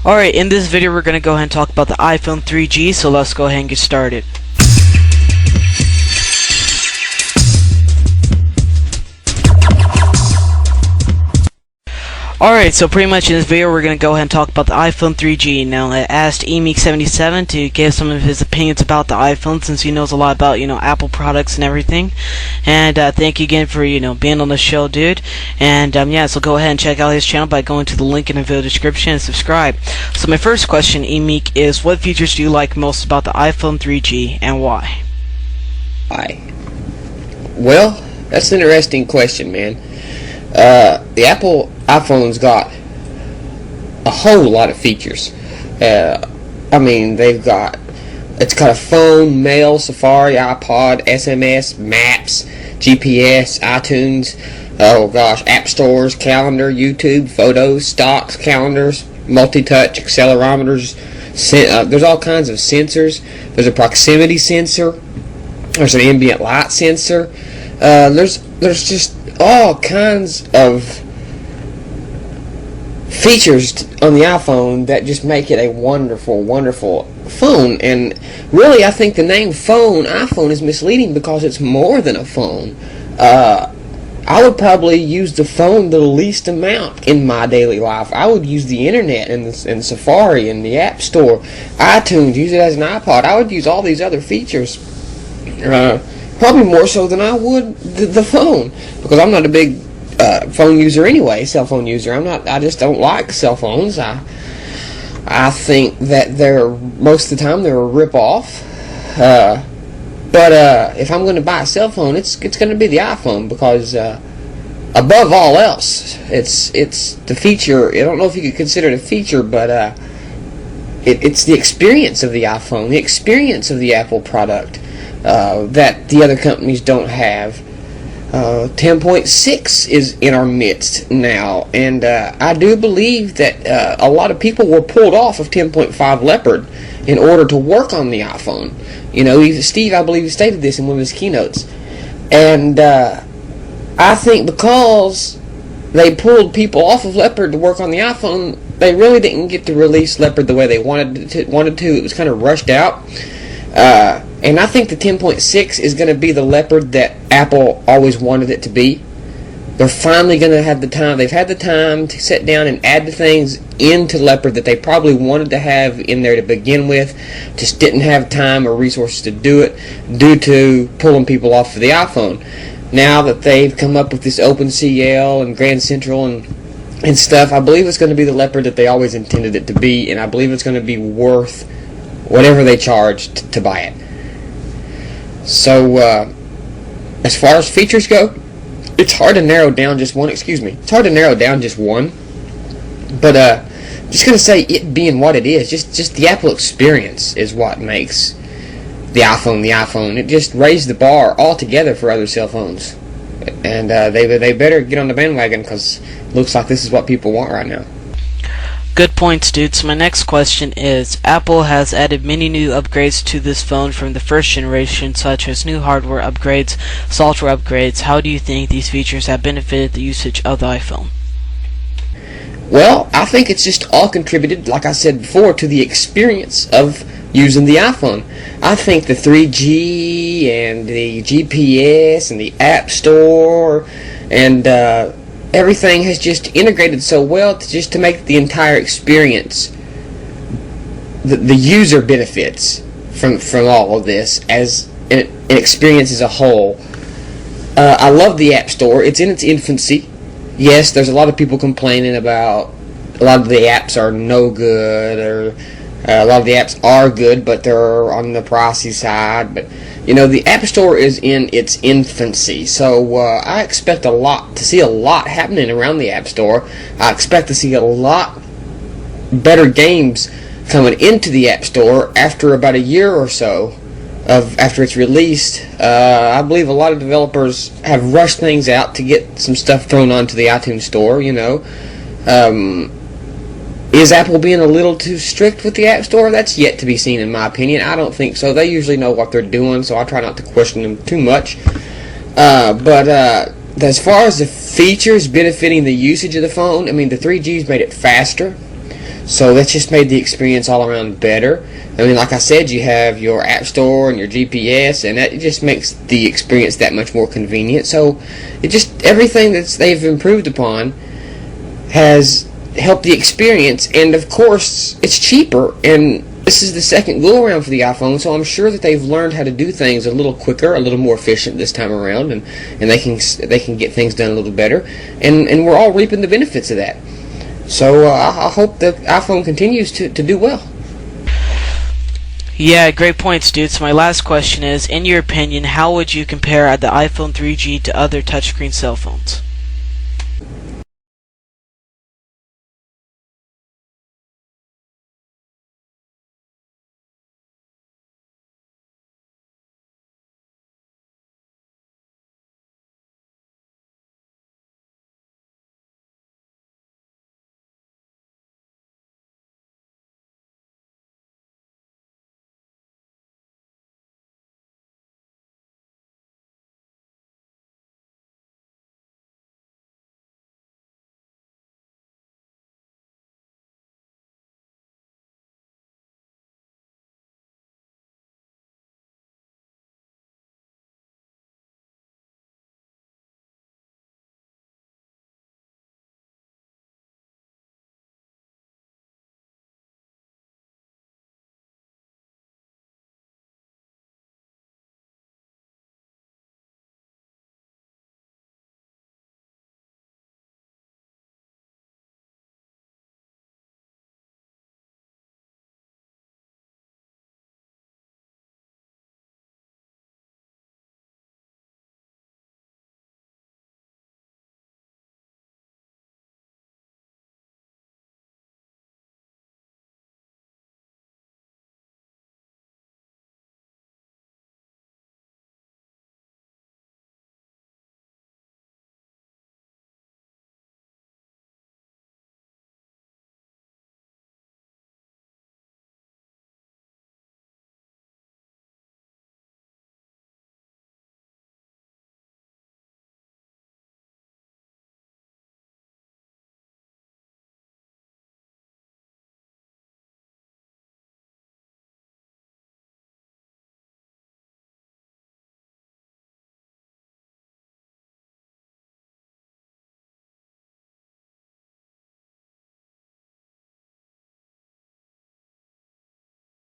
Alright, in this video we're going to go ahead and talk about the iPhone 3G, so let's go ahead and get started. Alright, so pretty much in this video we're going to go ahead and talk about the iPhone 3G. Now, I asked eMeek77 to give some of his opinions about the iPhone, since he knows a lot about, Apple products and everything. And thank you again for, being on the show, dude. And yeah, so go ahead and check out his channel by going to the link in the video description and subscribe. So my first question, eMeek, is what features do you like most about the iPhone 3G and why? Why? Well, that's an interesting question, man. The Apple iPhone's got a whole lot of features. I mean, it's got a phone, mail, Safari, iPod, SMS, Maps, GPS, iTunes, oh gosh, app stores, calendar, YouTube, photos, stocks, calendars, multi-touch, accelerometers. There's all kinds of sensors. There's a proximity sensor. There's an ambient light sensor. There's just all kinds of features on the iPhone that just make it a wonderful, wonderful phone. And really, I think the name iPhone is misleading because it's more than a phone. I would probably use the phone the least amount in my daily life. I would use the internet and Safari and the App Store, iTunes, use it as an iPod. I would use all these other features. Probably more so than I would the phone, because I'm not a big phone user anyway, cell phone user. I just don't like cell phones. I think that most of the time they're a rip-off. But if I'm going to buy a cell phone, it's going to be the iPhone, because above all else, it's the feature. I don't know if you could consider it a feature, but it's the experience of the iPhone, the experience of the Apple product. That the other companies don't have. 10.6 is in our midst now, and I do believe that a lot of people were pulled off of 10.5 Leopard in order to work on the iPhone. Steve, I believe, stated this in one of his keynotes, and I think because they pulled people off of Leopard to work on the iPhone, they really didn't get to release Leopard the way they wanted to. It was kind of rushed out. And I think the 10.6 is going to be the Leopard that Apple always wanted it to be. They're finally going to have the time. They've had the time to sit down and add the things into Leopard that they probably wanted to have in there to begin with, just didn't have time or resources to do it due to pulling people off of the iPhone. Now that they've come up with this OpenCL and Grand Central and stuff, I believe it's going to be the Leopard that they always intended it to be, and I believe it's going to be worth whatever they charged to buy it. So, as far as features go, it's hard to narrow down just one. It's hard to narrow down just one. But just gonna say, it being what it is, just the Apple experience is what makes the iPhone the iPhone. It just raised the bar altogether for other cell phones, and they better get on the bandwagon, because it looks like this is what people want right now. Good points, dude. So my next question is, Apple has added many new upgrades to this phone from the first generation, such as new hardware upgrades, software upgrades. How do you think these features have benefited the usage of the iPhone? Well, I think it's just all contributed, like I said before, to the experience of using the iPhone. I think the 3G and the GPS and the App Store and everything has just integrated so well to make the entire experience, the user benefits from all of this as an experience as a whole. I love the App Store. It's in its infancy. Yes, there's a lot of people complaining about a lot of the apps are no good, or a lot of the apps are good, but they're on the pricey side. But the App Store is in its infancy, so I expect to see a lot happening around the App Store. I expect to see a lot better games coming into the App Store after about a year or so after it's released. I believe a lot of developers have rushed things out to get some stuff thrown onto the iTunes Store. Is Apple being a little too strict with the App Store? That's yet to be seen, in my opinion. I don't think so. They usually know what they're doing, so I try not to question them too much. But as far as the features benefiting the usage of the phone, I mean, the 3G's made it faster. So that's just made the experience all around better. I mean, like I said, you have your app store and your GPS, and that just makes the experience that much more convenient. So it just, everything that they've improved upon has helped the experience, and of course it's cheaper, and this is the second go around for the iPhone, so I'm sure that they've learned how to do things a little quicker, a little more efficient this time around, and they can get things done a little better, and we're all reaping the benefits of that. So I hope the iPhone continues to do well. Yeah, great points, dude. So my last question is, in your opinion, how would you compare the iPhone 3G to other touchscreen cell phones?